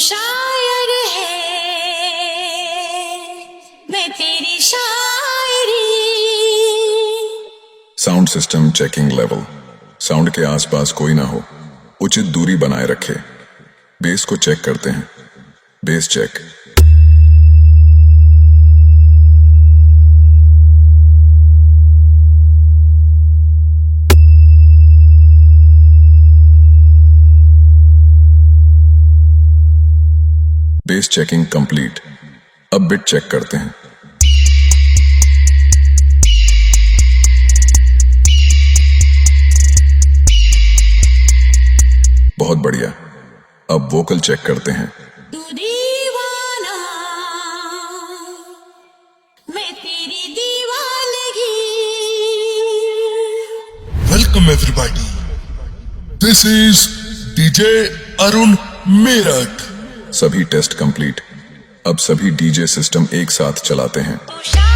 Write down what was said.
शायर है, मैं तेरी शायरी। Sound system checking level. Sound के आसपास कोई ना हो, उचित दूरी बनाए रखे। बेस को चेक करते हैं। Base check. Base checking complete. अब बिट चेक करते हैं। बहुत बढ़िया। अब वोकल चेक करते हैं। तू दीवाना, मैं तेरी दीवानगी। Welcome everybody. This is DJ Arun Meerut. सभी टेस्ट कंप्लीट। अब सभी डीजे सिस्टम एक साथ चलाते हैं। तू शायर